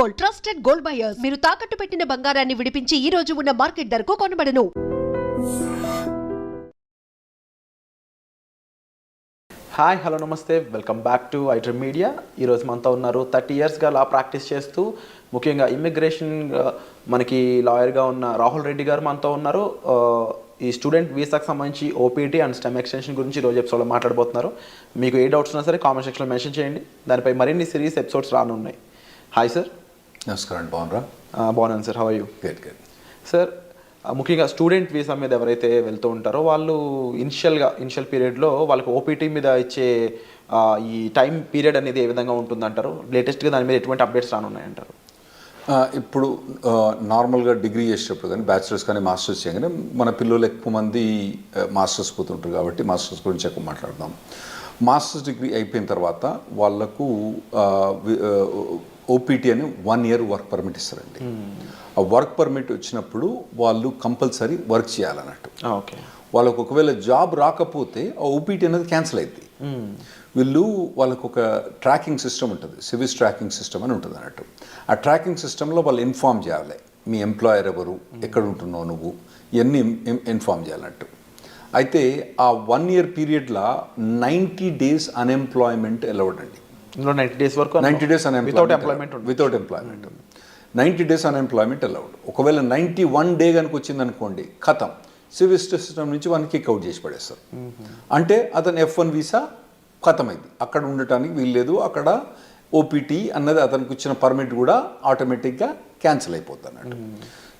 Gold, trusted gold buyers. మీరు తాకట్టు పెట్టిన బంగారాన్ని విడిపించి ఈ రోజు ఉన్న మార్కెట్ ధరకు కొనబడను. హాయ్, హలో, నమస్తే, welcome back to iDream media. ఈరోజు మనతో ఉన్నారు 30 ఇయర్స్గా లా ప్రాక్టీస్ చేస్తూ ముఖ్యంగా ఇమ్మిగ్రేషన్ మనకి లాయర్గా ఉన్న రాహుల్ రెడ్డి గారు మనతో ఉన్నారు. ఈ స్టూడెంట్ వీసాకు సంబంధించి ఓపీటీ అండ్ స్టెమ్ ఎక్స్టెన్షన్ గురించి ఈరోజు ఎపిసోడ్లో మాట్లాడబోతున్నారు. మీకు ఏ డౌట్స్ ఉన్నా సరే కామెంట్ సెక్షన్లో మెన్షన్ చేయండి. దానిపై మరిన్ని సిరీస్ ఎపిసోడ్స్ రానున్నాయి. Hi sir. నమస్కారం. బాగున్నారా? బాగున్నాను sir. How are you? Good. Sir, ముఖ్యంగా స్టూడెంట్ వీసా మీద ఎవరైతే వెళ్తూ ఉంటారో వాళ్ళు ఇనిషియల్ పీరియడ్లో వాళ్ళకి ఓపీటీ మీద ఇచ్చే ఈ టైం పీరియడ్ అనేది ఏ విధంగా ఉంటుందంటారు? లేటెస్ట్గా దాని మీద ఎటువంటి అప్డేట్స్ రానున్నాయంటారు? ఇప్పుడు నార్మల్గా డిగ్రీ చేసేటప్పుడు కానీ బ్యాచిలర్స్ కానీ మాస్టర్స్ చేయగానే మన పిల్లలు ఎక్కువ మంది మాస్టర్స్ పోతుంటారు కాబట్టి మాస్టర్స్ గురించి ఎక్కువ మాట్లాడదాం. మాస్టర్స్ డిగ్రీ అయిపోయిన తర్వాత వాళ్ళకు ఓపీటీ అని 1 year వర్క్ పర్మిట్ ఇస్తారండి. ఆ వర్క్ పర్మిట్ వచ్చినప్పుడు వాళ్ళు కంపల్సరీ వర్క్ చేయాలన్నట్టు. ఓకే. వాళ్ళకు ఒకవేళ జాబ్ రాకపోతే ఆ ఓపీటీ అనేది క్యాన్సిల్ అవుతుంది. వాళ్ళకు ఒక ట్రాకింగ్ సిస్టమ్ ఉంటుంది, సివిస్ ట్రాకింగ్ సిస్టమ్ అని ఉంటుంది అన్నట్టు. ఆ ట్రాకింగ్ సిస్టంలో వాళ్ళు ఇన్ఫామ్ చేయాలి, మీ ఎంప్లాయర్ ఎవరు, ఎక్కడ ఉంటున్నావు నువ్వు, ఇవన్నీ ఇన్ఫామ్ చేయాలన్నట్టు. అయితే ఆ 1 year పీరియడ్లో 90 days అన్ఎంప్లాయ్మెంట్ అలౌడ్ అండి. 90 days వరకు 90 days without employment 90 days unemployment allowed. ఒకవేళ 91 day కనుక వచ్చింది అనుకోండి, ఖతం, సివిల్ సిస్టమ్ నుంచి వన్ కిక్ అవుట్ చేసి పడేస్తారు. అంటే అతను F1 వీసా ఖతమైంది, అక్కడ ఉండటానికి వీల్లేదు, అక్కడ ఓపీటీ అన్నది అతనికి వచ్చిన పర్మిట్ కూడా ఆటోమేటిక్గా క్యాన్సిల్ అయిపోతుంది అన్నట్టు.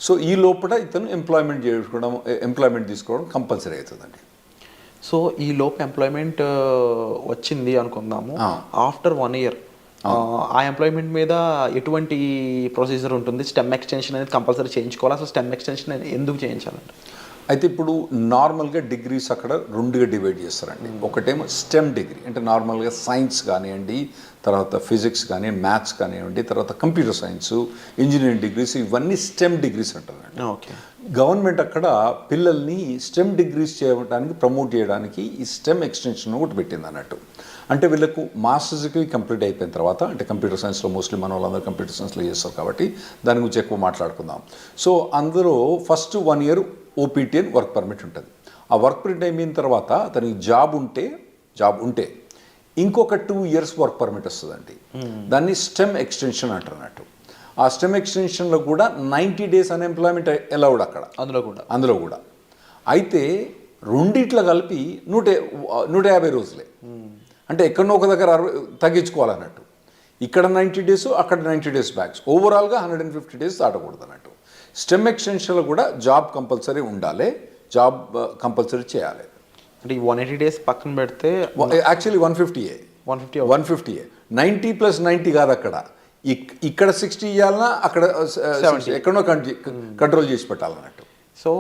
సో ఈ లోపల ఇతను ఎంప్లాయ్మెంట్ తీసుకోవడం కంపల్సరీ అవుతుందండి. సో ఈ లోపు ఎంప్లాయ్మెంట్ వచ్చింది అనుకుందాము, ఆఫ్టర్ 1 year ఆ ఎంప్లాయ్మెంట్ మీద ఎటువంటి ప్రొసీజర్ ఉంటుంది? స్టెమ్ ఎక్స్టెన్షన్ అనేది కంపల్సరీ చేయించుకోవాలి. అసలు స్టెమ్ ఎక్స్టెన్షన్ ఎందుకు చేయించాలంటే? అయితే ఇప్పుడు నార్మల్గా డిగ్రీస్ అక్కడ 2గా డివైడ్ చేస్తారండి. ఒకటేమో స్టెమ్ డిగ్రీ అంటే నార్మల్గా సైన్స్ కానివ్వండి, తర్వాత ఫిజిక్స్ కానీ, మ్యాథ్స్ కానివ్వండి, తర్వాత కంప్యూటర్ సైన్స్, ఇంజనీరింగ్ డిగ్రీస్, ఇవన్నీ స్టెమ్ డిగ్రీస్ అంటారండి. ఓకే. గవర్నమెంట్ అక్కడ పిల్లల్ని స్టెమ్ డిగ్రీస్ చేయడానికి ప్రమోట్ చేయడానికి ఈ స్టెమ్ ఎక్స్టెన్షన్ ఒకటి పెట్టింది అన్నట్టు. అంటే వీళ్ళకు మాస్టర్స్ డిగ్రీ కంప్లీట్ అయిపోయిన తర్వాత, అంటే కంప్యూటర్ సైన్స్లో మోస్ట్లీ మన వాళ్ళందరూ కంప్యూటర్ సైన్స్లో చేస్తారు కాబట్టి దాని గురించి ఎక్కువ మాట్లాడుకుందాం. సో అందులో ఫస్ట్ 1 year ఓపీటీ అని వర్క్ పర్మిట్ ఉంటుంది. ఆ వర్క్ పర్మిట్ అయిపోయిన తర్వాత అతనికి జాబ్ ఉంటే ఇంకొక 2 years వర్క్ పర్మిట్ వస్తుందండి. దాన్ని స్టెమ్ ఎక్స్టెన్షన్ అంటారు అన్నట్టు. ఆ స్టెమ్ ఎక్స్టెన్షన్లో కూడా 90 days అన్ఎంప్లాయ్మెంట్ అలౌడ్ అక్కడ, అందులో కూడా. అయితే రెండిట్లో కలిపి 150 రోజులే. అంటే ఎక్కడో ఒక దగ్గర తగ్గించుకోవాలన్నట్టు. ఇక్కడ 90 days, అక్కడ 90 days బ్యాక్స్, ఓవరాల్గా 150 days దాటకూడదు అన్నట్టు. స్టెమ్ ఎక్స్టెన్షన్లో కూడా జాబ్ కంపల్సరీ ఉండాలి, జాబ్ కంపల్సరీ చేయాలి. అంటే ఈ 180 days పక్కన పెడితే యాక్చువల్లీ 150 90 + 90 కాదు అక్కడ. ఇక్కడ 60 ఇవ్వాలన్నా అక్కడ 70 ఎక్కడో కంట్రోల్ చేసి పెట్టాలన్నట్టు. సో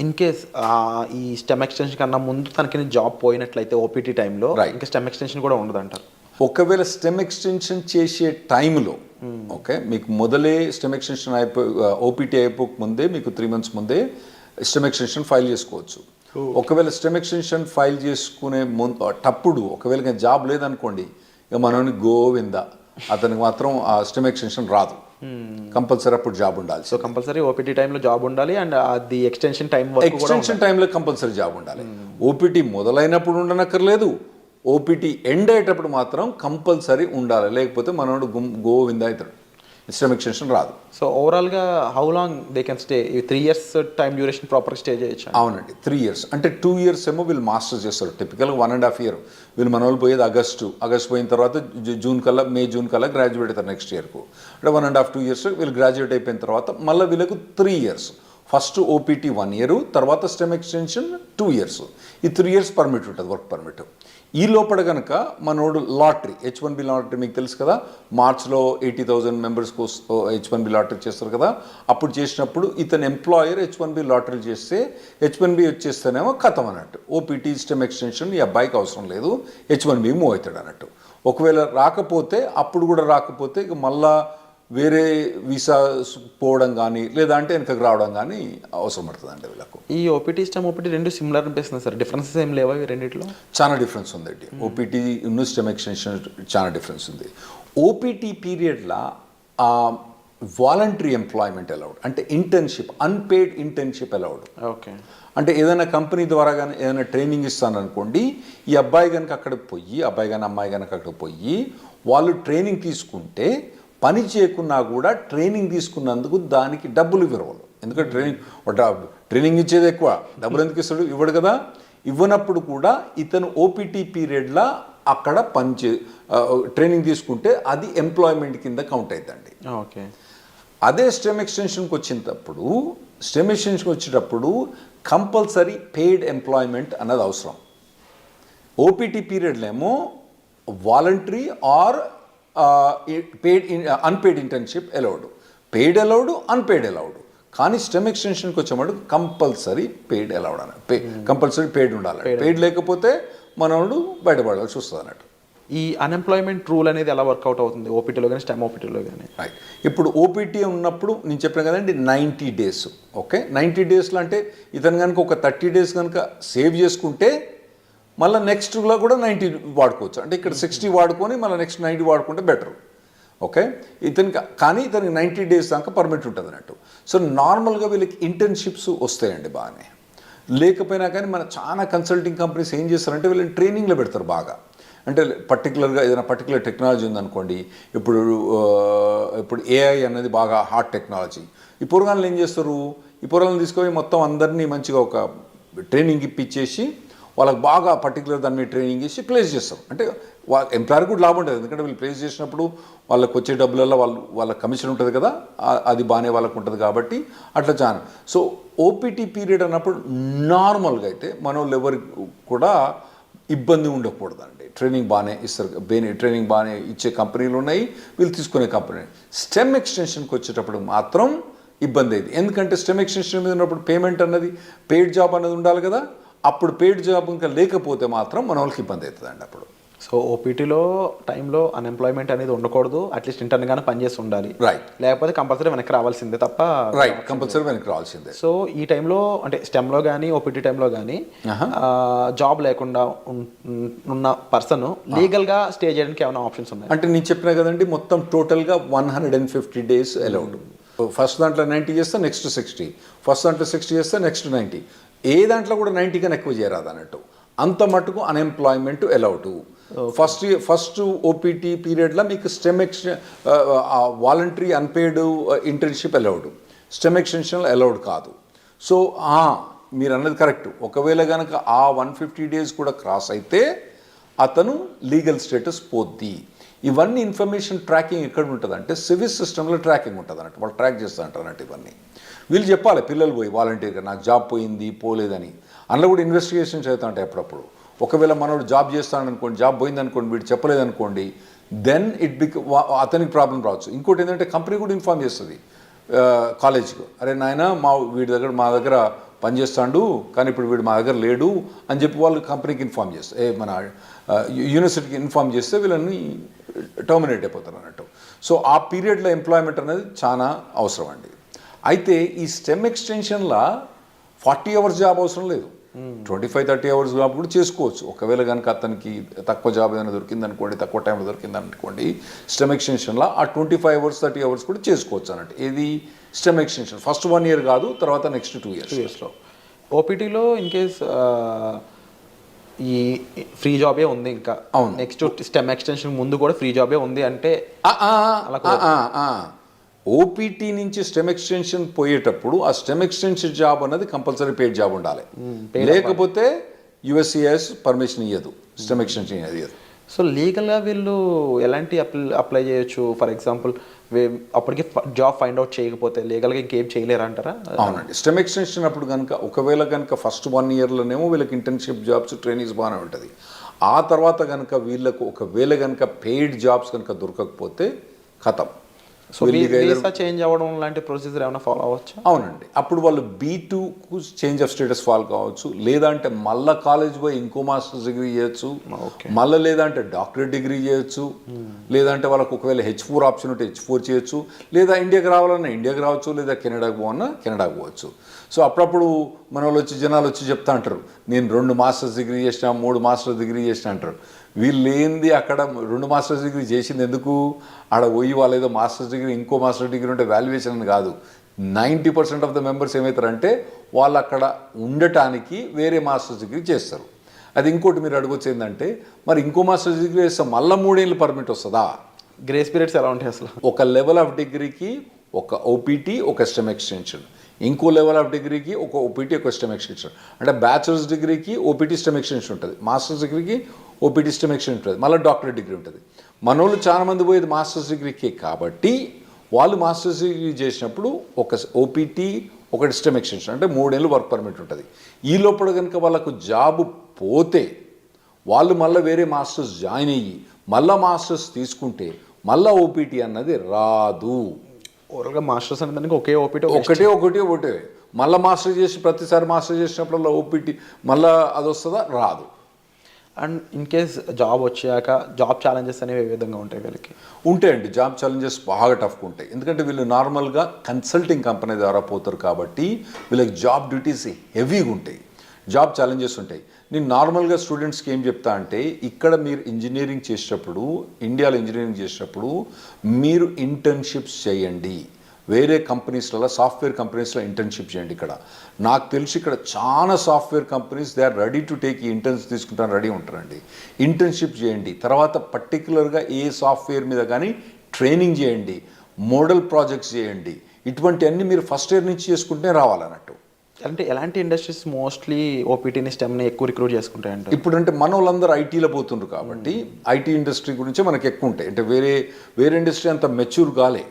ఇన్ కేస్ ఈ స్టెమ్ ఎక్స్టెన్షన్ కన్నా ముందు తనకి జాబ్ పోయినట్లయితే ఓపీటీ టైంలో ఇంకా స్టెమ్ ఎక్స్టెన్షన్ కూడా ఉండదంటారు. ఒకవేళ స్టెమ్ ఎక్స్టెన్షన్ చేసే టైంలో ఓకే, మీకు మొదలే స్టెమ్ ఎక్స్టెన్షన్ ఓపీటీ అయిపోక ముందే మీకు 3 months ముందే స్టెమ్ ఎక్స్టెన్షన్ ఫైల్ చేసుకోవచ్చు. ఒకవేళ స్టెమ్ ఎక్స్టెన్షన్ ఫైల్ చేసుకునే తప్పుడు ఒకవేళ జాబ్ లేదనుకోండి, ఇక మనోని గోవింద, అతనికి మాత్రం ఆ స్టెమ్ ఎక్స్టెన్షన్ రాదు. కంపల్సరీ అప్పుడు జాబ్ ఉండాలి. సో కంపల్సరీ ఓపీటీ టైంలో జాబ్ ఉండాలి అండ్ అది ఎక్స్టెన్షన్ టైంలో కంపల్సరీ జాబ్ ఉండాలి. ఓపీటీ మొదలైనప్పుడు ఉండనక్కర్లేదు, ఓపీటీ ఎండ్ అయ్యేటప్పుడు మాత్రం కంపల్సరీ ఉండాలి, లేకపోతే మనోడు గోవింద అవుతాడు, స్టెమ్ ఎక్స్టెన్షన్ రాదు. సో ఓవరాల్గా how long they can stay? 3 years time duration proper stay చేయొచ్చు? అవునండి, 3 years. అంటే 2 years ఏమో వీళ్ళు మాస్టర్స్ చేస్తారు. టిపికల్గా 1.5 year. వీళ్ళు మన వాళ్ళు పోయేది ఆగస్టు పోయిన తర్వాత మే జూన్ కల్లా గ్రాడ్యుయేట్ అవుతారు నెక్స్ట్ ఇయర్కు. అంటే 1.5-2 years వీళ్ళు గ్రాడ్యుయేట్ అయిపోయిన తర్వాత మళ్ళీ వీళ్ళకు 3 years. ఫస్ట్ ఓపీటీ 1 year, తర్వాత స్టెమ్ ఎక్స్టెన్షన్ 2 years. ఈ 3 years పర్మిట్ ఉంటుంది, వర్క్ పర్మిట్. ఈ లోపల కనుక మనోడు లాటరీ, H1B లాటరీ మీకు తెలుసు కదా, మార్చ్లో 80,000 members H1B లాటరీ చేస్తారు కదా. అప్పుడు చేసినప్పుడు ఇతను ఎంప్లాయర్ H1B లాటరీ చేస్తే H1B వచ్చేస్తేనేమో ఖతం అన్నట్టు. ఓపీటీ స్టెమ్ ఎక్స్టెన్షన్ ఈ అబ్బాయికి అవసరం లేదు, H1B మూవ్ అవుతాడు అన్నట్టు. ఒకవేళ రాకపోతే, అప్పుడు కూడా రాకపోతే ఇక మళ్ళా వేరే వీసా పోవడం కానీ లేదా అంటే వెనకకు రావడం కానీ అవసరం పడుతుంది అండి వీళ్ళకు. ఈ ఓపీటీ స్టెమ్ ఓపీటీ రెండు సిమిలర్ అనిపిస్తుంది సార్, డిఫరెన్సెస్ ఏం లేవా ఈ రెండిట్లో? చాలా డిఫరెన్స్ ఉందండి. ఓపీటీ స్టెమ్ ఎక్స్టెన్షన్ చాలా డిఫరెన్స్ ఉంది. ఓపీటీ పీరియడ్లో వాలంటరీ ఎంప్లాయ్మెంట్ అలౌడ్, అంటే internship, unpaid internship allowed. Okay. అంటే ఏదైనా కంపెనీ ద్వారా కానీ ఏదైనా ట్రైనింగ్ ఇస్తాను అనుకోండి, ఈ అబ్బాయి కనుక అక్కడికి పోయి, అబ్బాయి కానీ అమ్మాయి కనుక అక్కడికి పోయి వాళ్ళు ట్రైనింగ్ తీసుకుంటే పని చేయకున్నా కూడా ట్రైనింగ్ తీసుకున్నందుకు దానికి డబ్బులు ఇవ్వరు. ఎందుకంటే ట్రైనింగ్ ఇచ్చేది ఎక్కువ, డబ్బులు ఎందుకు ఇస్తాడు? ఇవ్వడు కదా. ఇవ్వనప్పుడు కూడా ఇతను ఓపీటీ పీరియడ్లా అక్కడ ట్రైనింగ్ తీసుకుంటే అది ఎంప్లాయ్మెంట్ కింద కౌంట్ అవుతుందండి. ఓకే. అదే స్టెమ్ ఎక్స్టెన్షన్కి వచ్చేటప్పుడు కంపల్సరీ పెయిడ్ ఎంప్లాయ్మెంట్ అన్నది అవసరం. ఓపీటీ పీరియడ్లో ఏమో voluntary or unpaid internship allowed, paid allowed, unpaid allowed. కానీ స్టెమ్ ఎక్స్టెన్షన్కి వచ్చేవాడు కంపల్సరీ పెయిడ్ అలౌడ్ అని, కంపల్సరీ పెయిడ్ ఉండాలి. పెయిడ్ లేకపోతే మనోడు బయటపడాల్సి వస్తుంది అన్నట్టు. ఈ అన్ఎంప్లాయ్మెంట్ రూల్ అనేది ఎలా వర్కౌట్ అవుతుంది ఓపీటీలో కానీ స్టెమ్ ఓపీటీలో కానీ? రైట్. ఇప్పుడు ఓపీటీ ఉన్నప్పుడు నేను చెప్పాను కదండి 90 days. ఓకే, 90 daysలో అంటే ఇతను కనుక ఒక 30 days కనుక సేవ్ చేసుకుంటే మళ్ళీ నెక్స్ట్లో కూడా 90 వాడుకోవచ్చు. అంటే ఇక్కడ 60 వాడుకొని మళ్ళీ నెక్స్ట్ 90 వాడుకుంటే బెటర్. ఓకే, కానీ ఇతనికి 90 days దాకా పర్మిట్ ఉంటుంది అన్నట్టు. సో నార్మల్గా వీళ్ళకి ఇంటర్న్షిప్స్ వస్తాయండి బాగానే. లేకపోయినా కానీ మన చాలా కన్సల్టింగ్ కంపెనీస్ ఏం చేస్తారంటే వీళ్ళని ట్రైనింగ్లో పెడతారు బాగా. అంటే పర్టికులర్గా ఏదైనా పర్టికులర్ టెక్నాలజీ ఉందనుకోండి, ఇప్పుడు ఏఐ అనేది బాగా హాట్ టెక్నాలజీ. ఈ పూర్వకాలంలో ఏం చేస్తారు, ఈ పూర్వకాలను తీసుకొని మొత్తం అందరినీ మంచిగా ఒక ట్రైనింగ్ ఇప్పించేసి వాళ్ళకి బాగా పర్టికులర్ దాని మీద ట్రైనింగ్ చేసి ప్లేస్ చేస్తాం. అంటే ఎంప్లాయర్ కూడా లాభం ఉంటుంది, ఎందుకంటే వీళ్ళు ప్లేస్ చేసినప్పుడు వాళ్ళకి వచ్చే డబ్బులలో వాళ్ళ కమిషన్ ఉంటుంది కదా, అది బాగానే వాళ్ళకు ఉంటుంది కాబట్టి అట్లా చాలా. సో ఓపీటీ పీరియడ్ అన్నప్పుడు నార్మల్గా అయితే మన వాళ్ళు ఎవరికి కూడా ఇబ్బంది ఉండకూడదండి. ట్రైనింగ్ బాగానే ఇస్తారు, ట్రైనింగ్ బాగానే ఇచ్చే కంపెనీలు ఉన్నాయి, వీళ్ళు తీసుకునే కంపెనీ. స్టెమ్ ఎక్స్టెన్షన్కి వచ్చేటప్పుడు మాత్రం ఇబ్బంది అయింది. ఎందుకంటే స్టెమ్ ఎక్స్టెన్షన్ మీద ఉన్నప్పుడు పేమెంట్ అన్నది, పెయిడ్ జాబ్ అన్నది ఉండాలి కదా. అప్పుడు పెయిడ్ జాబ్ ఇంకా లేకపోతే మాత్రం మన వాళ్ళకి ఇబ్బంది అవుతుందండి అప్పుడు. సో ఓపీటీలో టైంలో అన్ఎంప్లాయ్మెంట్ అనేది ఉండకూడదు, అట్లీస్ట్ ఇంటర్న్గానే పనిచేసి ఉండాలి. రైట్. లేకపోతే కంపల్సరీ వెనక్కి రావాల్సిందే తప్ప. రైట్, కంపల్సరీ వెనక్కి రావాల్సిందే. సో ఈ టైంలో అంటే స్టెమ్లో కానీ ఓపీటీ టైంలో కానీ జాబ్ లేకుండా ఉన్న పర్సన్ లీగల్గా స్టే చేయడానికి ఏమైనా ఆప్షన్స్ ఉన్నాయి? అంటే నేను చెప్పినా కదండి, మొత్తం టోటల్గా 150 days అలౌడ్. ఫస్ట్ దాంట్లో 90 చేస్తే నెక్స్ట్ 60, ఫస్ట్ దాంట్లో 60 చేస్తే నెక్స్ట్ 90. ఏ దాంట్లో కూడా 90 కన్నా ఎక్కువ చేయరాదు అన్నట్టు. అంత మటుకు అన్ఎంప్లాయ్మెంట్ అలౌడ్. ఫస్ట్ ఓపీటీ పీరియడ్లో మీకు stem voluntary unpaid internship allowed, stem extension allowed కాదు. సో మీరు అన్నది కరెక్ట్. ఒకవేళ కనుక ఆ 150 days కూడా క్రాస్ అయితే అతను లీగల్ స్టేటస్ పోద్ది. ఇవన్నీ ఇన్ఫర్మేషన్ ట్రాకింగ్ ఎక్కడ ఉంటుంది అంటే సివిల్ సిస్టంలో ట్రాకింగ్ ఉంటుంది అన్నట్టు. వాళ్ళు ట్రాక్ చేస్తూ ఉంటారు అన్నట్టు. ఇవన్నీ వీళ్ళు చెప్పాలి, పిల్లలు పోయి వాలంటీర్గా నాకు జాబ్ పోయింది పోలేదని. అందులో కూడా ఇన్వెస్టిగేషన్స్ అవుతూ ఉంటాయి అప్పుడప్పుడు. ఒకవేళ మనోడు జాబ్ చేస్తాడనుకోండి, జాబ్ పోయిందనుకోండి, వీడు చెప్పలేదనుకోండి, దెన్ అతనికి ప్రాబ్లం రావచ్చు. ఇంకోటి ఏంటంటే కంపెనీ కూడా ఇన్ఫార్మ్ చేస్తుంది కాలేజ్కు, అరే నాయన మా దగ్గర పనిచేస్తాడు కానీ ఇప్పుడు వీడు మా దగ్గర లేడు అని చెప్పి వాళ్ళు కంపెనీకి ఇన్ఫార్మ్ చేస్తారు, మన యూనివర్సిటీకి ఇన్ఫార్మ్ చేస్తే వీళ్ళని టర్మినేట్ అయిపోతారు అన్నట్టు. సో ఆ పీరియడ్లో ఎంప్లాయ్మెంట్ అనేది చాలా అవసరం అండి. అయితే ఈ స్టెమ్ ఎక్స్టెన్షన్లో 40 hours జాబ్ అవసరం లేదు, 25-30 hours జాబ్ కూడా చేసుకోవచ్చు. ఒకవేళ కనుక అతనికి తక్కువ జాబ్ ఏదైనా దొరికిందనుకోండి, తక్కువ టైంలో దొరికిందనుకోండి, స్టెమ్ ఎక్స్టెన్షన్లో ఆ 25 hours 30 hours కూడా చేసుకోవచ్చు అన్నట్టు. ఇది స్టెమ్ ఎక్స్టెన్షన్ ఫస్ట్ 1 year కాదు, తర్వాత నెక్స్ట్ 2 yearsలో. ఓపీటీలో ఇన్ కేస్ ఈ ఫ్రీ జాబే ఉంది, ఇంకా అవును, నెక్స్ట్ స్టెమ్ ఎక్స్టెన్షన్ ముందు కూడా ఫ్రీ జాబే ఉంది అంటే ఓపీటీ నుంచి స్టెమ్ ఎక్స్టెన్షన్ పోయేటప్పుడు ఆ స్టెమ్ ఎక్స్టెన్షన్ జాబ్ అన్నది కంపల్సరీ పెయిడ్ జాబ్ ఉండాలి. లేకపోతే యుఎస్సిఎస్ పర్మిషన్ ఇవ్వదు, స్టెమ్ ఎక్స్టెన్షన్ ఇవ్వదు. సో లీగల్గా వీళ్ళు ఎలాంటి అప్లై చేయొచ్చు? ఫర్ ఎగ్జాంపుల్ అప్పటికి జాబ్ ఫైండ్ అవుట్ చేయకపోతే లీగల్గా ఇంకేం చేయలేరు అంటారా? అవునండి. స్టెమ్ ఎక్స్టెన్షన్ అప్పుడు కనుక ఒకవేళ కనుక ఫస్ట్ 1 yearలోనేమో వీళ్ళకి ఇంటర్న్షిప్ జాబ్స్ ట్రైనింగ్స్ బాగానే ఉంటుంది. ఆ తర్వాత కనుక వీళ్ళకు ఒకవేళ కనుక పెయిడ్ జాబ్స్ కనుక దొరకకపోతే ఖతం. సో వీసా చేంజ్ అవ్వడం లాంటి ప్రొసీజర్ ఏమైనా ఫాలో అవ్వచ్చు? అవునండి. అప్పుడు వాళ్ళు B2కు చేంజ్ ఆఫ్ స్టేటస్ ఫాలో కావచ్చు, లేదంటే మళ్ళీ కాలేజ్ పోయి ఇంకో మాస్టర్స్ డిగ్రీ చేయొచ్చు, మళ్ళీ లేదంటే డాక్టరేట్ డిగ్రీ చేయొచ్చు, లేదంటే వాళ్ళకు ఒకవేళ H4 ఆప్షన్ ఉంటే H4 చేయొచ్చు, లేదా ఇండియాకి రావాలన్నా ఇండియాకి రావచ్చు, లేదా కెనడాకి పోవన్నా కెనడాకి పోవచ్చు. సో అప్పుడప్పుడు మన వాళ్ళు జనాలు వచ్చి చెప్తా అంటారు, నేను 2 మాస్టర్స్ డిగ్రీ చేసిన, 3 మాస్టర్స్ డిగ్రీ చేసిన అంటారు. వీళ్ళు ఏంది అక్కడ 2 మాస్టర్స్ డిగ్రీ చేసింది ఎందుకు? ఆడ పోయి వాళ్ళు ఏదో మాస్టర్స్ డిగ్రీ ఇంకో మాస్టర్ డిగ్రీ ఉంటే వాల్యుయేషన్ అని కాదు. 90% ఆఫ్ ద మెంబర్స్ ఏమవుతారంటే వాళ్ళు అక్కడ ఉండటానికి వేరే మాస్టర్స్ డిగ్రీ చేస్తారు. అది ఇంకోటి మీరు అడగొచ్చు ఏంటంటే, మరి ఇంకో మాస్టర్స్ డిగ్రీ చేస్తే మళ్ళీ 3 ఏళ్ళు పర్మిట్ వస్తుందా? గ్రేస్ పీరియడ్స్ ఎలా ఉంటాయి అసలు? ఒక లెవెల్ ఆఫ్ డిగ్రీకి ఒక ఓపీటీ, ఒక స్టెమ్ ఎక్స్టెన్షన్, ఇంకో లెవెల్ ఆఫ్ డిగ్రీకి ఒక ఓపీటీ, ఒక స్టెమ్ ఎక్స్టెన్షన్. అంటే బ్యాచిలర్స్ డిగ్రీకి ఓపీటీ స్టెమ్ ఎక్స్టెన్షన్ ఉంటుంది, మాస్టర్స్ డిగ్రీకి ఓపీటీ స్టెమ్ ఎక్స్టెన్షన్ ఉంటుంది, మళ్ళీ డాక్టరేట్ డిగ్రీ ఉంటుంది. మనోళ్ళు చాలామంది పోయేది మాస్టర్స్ డిగ్రీకి కాబట్టి వాళ్ళు మాస్టర్స్ డిగ్రీ చేసినప్పుడు ఒక ఓపీటీ, ఒకటి స్టెమ్ ఎక్స్టెన్షన్, అంటే 3 ఏళ్ళు వర్క్ పర్మిట్ ఉంటుంది. ఈ లోపల కనుక వాళ్ళకు జాబ్ పోతే వాళ్ళు మళ్ళీ వేరే మాస్టర్స్ జాయిన్ అయ్యి మళ్ళీ మాస్టర్స్ తీసుకుంటే మళ్ళీ ఓపీటీ అన్నది రాదు. ఓవరాల్గా మాస్టర్స్ అనే దానికి ఒకే ఓపీటీ ఒకటే మళ్ళీ మాస్టర్ చేసి ప్రతిసారి మాస్టర్ చేసినప్పుడల్లా ఓపీటీ మళ్ళీ అది వస్తుందా? రాదు. అండ్ ఇన్ కేస్ జాబ్ వచ్చాక జాబ్ ఛాలెంజెస్ అనేవి ఏ విధంగా ఉంటాయి వీళ్ళకి? ఉంటాయండి, జాబ్ ఛాలెంజెస్ బాగా టఫ్గా ఉంటాయి. ఎందుకంటే వీళ్ళు నార్మల్గా కన్సల్టింగ్ కంపెనీ ద్వారా పోతారు కాబట్టి వీళ్ళకి జాబ్ డ్యూటీస్ హెవీగా ఉంటాయి, జాబ్ ఛాలెంజెస్ ఉంటాయి. నేను నార్మల్గా స్టూడెంట్స్కి ఏం చెప్తా అంటే, ఇక్కడ మీరు ఇంజనీరింగ్ చేసేటప్పుడు, ఇండియాలో ఇంజనీరింగ్ చేసేటప్పుడు మీరు ఇంటర్న్షిప్స్ చేయండి. వేరే కంపెనీస్లలో, సాఫ్ట్వేర్ కంపెనీస్లో ఇంటర్న్షిప్ చేయండి. ఇక్కడ నాకు తెలిసి ఇక్కడ చాలా software companies they are ready to take ఈ ఇంటర్న్స్ తీసుకుంటాను రెడీ ఉంటారండి. ఇంటర్న్షిప్ చేయండి, తర్వాత పర్టికులర్గా ఏ సాఫ్ట్వేర్ మీద కానీ ట్రైనింగ్ చేయండి, మోడల్ ప్రాజెక్ట్స్ చేయండి. ఇటువంటివన్నీ మీరు ఫస్ట్ ఇయర్ నుంచి చేసుకుంటే రావాలన్నట్టు. అంటే ఎలాంటి ఇండస్ట్రీస్ మోస్ట్లీ ఓపీటీని స్టెమ్ని ఎక్కువ రిక్రూట్ చేసుకుంటాయంటే? ఇప్పుడంటే మన వాళ్ళందరూ ఐటీలో పోతుండ్రు కాబట్టి ఐటీ ఇండస్ట్రీ గురించే మనకి ఎక్కువ ఉంటాయి. అంటే వేరే ఇండస్ట్రీ అంత మెచ్యూర్ కాలే.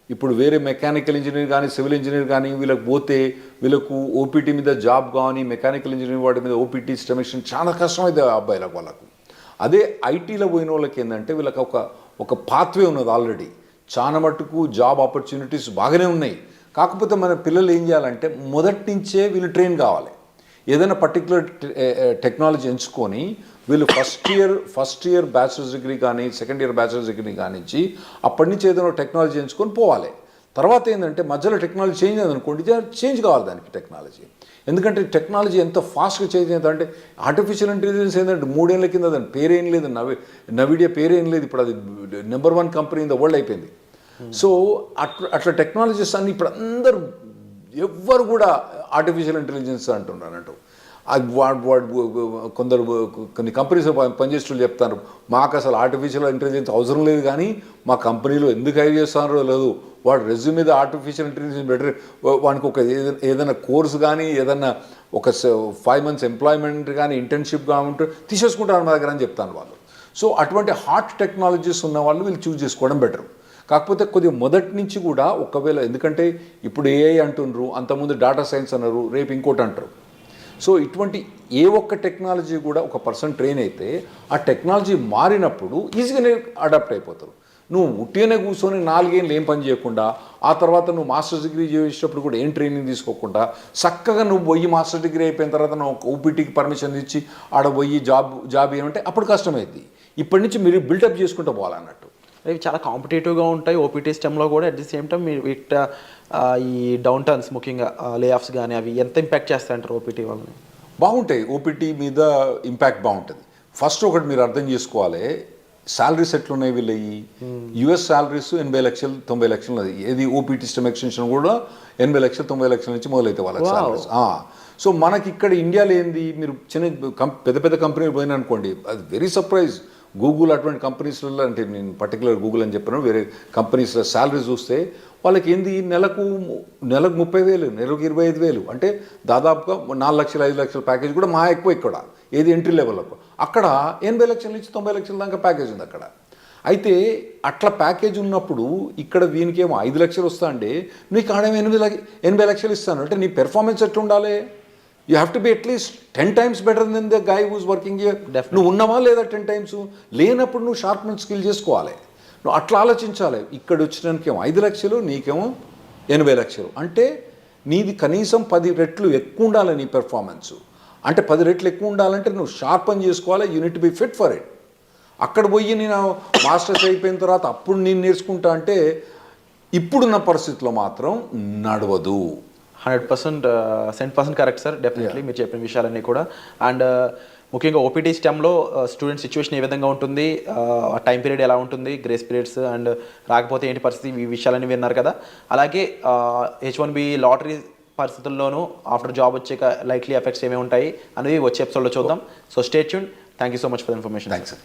ఇప్పుడు వేరే మెకానికల్ ఇంజనీర్ కానీ, సివిల్ ఇంజనీర్ కానీ వీళ్ళకి పోతే వీళ్ళకు ఓపీటీ మీద జాబ్ కానీ, మెకానికల్ ఇంజనీర్ వాటి మీద ఓపీటీ స్టెమిషన్ చాలా కష్టమైంది అబ్బాయిలకు వాళ్ళకు. అదే ఐటీలో పోయిన వాళ్ళకి ఏంటంటే వీళ్ళకి ఒక పాత్వే ఉన్నది ఆల్రెడీ. చాలా మటుకు జాబ్ ఆపర్చునిటీస్ బాగానే ఉన్నాయి. కాకపోతే మన పిల్లలు ఏం చేయాలంటే మొదటి నుంచే వీళ్ళు ట్రైన్ కావాలి. ఏదైనా పర్టికులర్ టెక్నాలజీ ఎంచుకొని వీళ్ళు ఫస్ట్ ఇయర్ బ్యాచిలర్స్ డిగ్రీ కానీ, సెకండ్ ఇయర్ బ్యాచిలర్స్ డిగ్రీ కానించి అప్పటి నుంచి ఏదైనా టెక్నాలజీ ఎంచుకొని పోవాలి. తర్వాత ఏంటంటే మధ్యలో టెక్నాలజీ చేంజ్ అయిందనుకోండి, చేంజ్ కావాలి దానికి టెక్నాలజీ. ఎందుకంటే టెక్నాలజీ ఎంత ఫాస్ట్గా చేంజ్ అవుతుందంటే, ఆర్టిఫిషియల్ ఇంటెలిజెన్స్ ఏంటంటే 3 ఏళ్ల కింద దాని పేరేం లేదు, నవిడియా పేరేం లేదు. ఇప్పుడు అది number 1 company in the world అయిపోయింది. సో అట్లా టెక్నాలజీస్ అన్ని ఇప్పుడు అందరూ ఎవ్వరు కూడా ఆర్టిఫిషియల్ ఇంటెలిజెన్స్ అంటున్నారంటూ. కొన్ని కంపెనీస్ పనిచేస్తూ చెప్తారు, మాకు అసలు ఆర్టిఫిషియల్ ఇంటెలిజెన్స్ అవసరం లేదు, కానీ మా కంపెనీలో ఎందుకు హైర్ చేస్తున్నారో లేదు, వాడు రెజ్యూమ్ మీద ఆర్టిఫిషియల్ ఇంటెలిజెన్స్ బెటర్, వానికి ఒక ఏదైనా కోర్స్ కానీ, ఏదైనా ఒక 5 months ఎంప్లాయ్మెంట్ కానీ, ఇంటర్న్షిప్ కానీ ఉంటే తీసేసుకుంటారు మా దగ్గర అని చెప్తాను వాళ్ళు. సో అటువంటి హాట్ టెక్నాలజీస్ ఉన్న వాళ్ళు వీళ్ళు చూస్ చేసుకోవడం బెటర్. కాకపోతే కొద్దిగా మొదటి నుంచి కూడా ఒకవేళ, ఎందుకంటే ఇప్పుడు ఏఐ అంటున్నారు, అంతకుముందు డేటా సైన్స్ అన్నారు, రేపు ఇంకోటి అంటారు. సో ఇటువంటి ఏ ఒక్క టెక్నాలజీ కూడా ఒక పర్సన్ ట్రైన్ అయితే ఆ టెక్నాలజీ మారినప్పుడు ఈజీగానే అడాప్ట్ అయిపోతారు. నువ్వు ఉట్టిగానే కూర్చొని 4 ఏళ్ళు ఏం పని చేయకుండా, ఆ తర్వాత నువ్వు మాస్టర్స్ డిగ్రీ చేసేటప్పుడు కూడా ఏం ట్రైనింగ్ తీసుకోకుండా చక్కగా నువ్వు పోయి మాస్టర్ డిగ్రీ అయిపోయిన తర్వాత నువ్వు ఓపీటీకి పర్మిషన్ ఇచ్చి ఆడ పోయి జాబ్ ఏమంటే అప్పుడు కష్టమైంది. ఇప్పటి నుంచి మీరు బిల్డప్ చేసుకుంటూ పోవాలన్నట్టు. ఇవి చాలా కాంపిటేటివ్గా ఉంటాయి ఓపీటీ స్టెమ్లో కూడా. అట్ ది సేమ్ టైం మీరు ఈ డౌన్ టర్న్స్, ముఖ్యంగా లే ఆఫ్స్ కానీ అవి ఎంత ఇంపాక్ట్ చేస్తాయంటారు ఓపీటీ వాళ్ళని? బాగుంటాయి, ఓపీటీ మీద ఇంపాక్ట్ బాగుంటుంది. ఫస్ట్ ఒకటి మీరు అర్థం చేసుకోవాలి, శాలరీస్ ఎట్లున్నాయి వీళ్ళవి. యుఎస్ శాలరీస్ 80 లక్షలు 90 లక్షలు. ఏది ఓపీటీ స్టెమ్ ఎక్స్టెన్షన్ కూడా 80 లక్షలు 90 లక్షల నుంచి మొదలైతే వాళ్ళకి శాలరీస్. సో మనకి ఇక్కడ ఇండియాలో ఏంది, మీరు పెద్ద కంపెనీలు పోయినా అనుకోండి, అది వెరీ సర్ప్రైజ్. గూగుల్ అటువంటి కంపెనీస్లలో, అంటే నేను పర్టికులర్ గూగుల్ అని చెప్పాను, వేరే కంపెనీస్లో శాలరీ చూస్తే వాళ్ళకి ఏంది నెలకు 30,000, నెలకు 25,000, అంటే దాదాపుగా 4 లక్షలు 5 లక్షల ప్యాకేజ్ కూడా మా ఎక్కువ ఇక్కడ. ఏది ఎంట్రీ లెవెల్లో అక్కడ 80 లక్షల నుంచి 90 లక్షల దాకా ప్యాకేజ్ ఉంది అక్కడ. అయితే అట్లా ప్యాకేజ్ ఉన్నప్పుడు ఇక్కడ వీనికేమో 5 లక్షలు వస్తా అంటే నీకు ఆడ 80 లక్షలు ఇస్తాను అంటే నీ పెర్ఫార్మెన్స్ ఎట్లా ఉండాలి? You have to be at least 10 times better than the guy who's working here. నువ్వు ఉన్నావా లేదా 10 times? లేనప్పుడు నువ్వు షార్ప్మెంట్ స్కిల్ చేసుకోవాలి. నువ్వు అట్లా ఆలోచించాలి. ఇక్కడ వచ్చినానికేమో 5 లక్షలు, నీకేమో 80 లక్షలు, అంటే నీది కనీసం 10 రెట్లు ఎక్కువ ఉండాలి నీ పెర్ఫార్మెన్స్. అంటే 10 రెట్లు ఎక్కువ ఉండాలంటే నువ్వు షార్ప్ అని చేసుకోవాలి. Unit be fit for it. అక్కడ పోయి నేను మాస్టర్స్ అయిపోయిన తర్వాత అప్పుడు నేను నేర్చుకుంటా అంటే ఇప్పుడున్న పరిస్థితిలో మాత్రం నడవదు. 100% కరెక్ట్ సార్, డెఫినెట్లీ మీరు చెప్పిన విషయాలన్నీ కూడా. అండ్ ముఖ్యంగా ఓపీటీ స్టెమ్లో స్టూడెంట్ సిచ్యువేషన్ ఏ విధంగా ఉంటుంది, టైం పీరియడ్ ఎలా ఉంటుంది, గ్రేస్ పీరియడ్స్ అండ్ రాకపోతే ఏంటి పరిస్థితి, ఈ విషయాలన్నీ విన్నారు కదా. అలాగే H1B లాటరీ పరిస్థితుల్లోనూ ఆఫ్టర్ జాబ్ వచ్చాక లైక్లీ ఎఫెక్ట్స్ ఏమేమి ఉంటాయి అనేది వచ్చే ఎపిసోడ్లో చూద్దాం. So stay tune. Thank you so much for information. Thanks.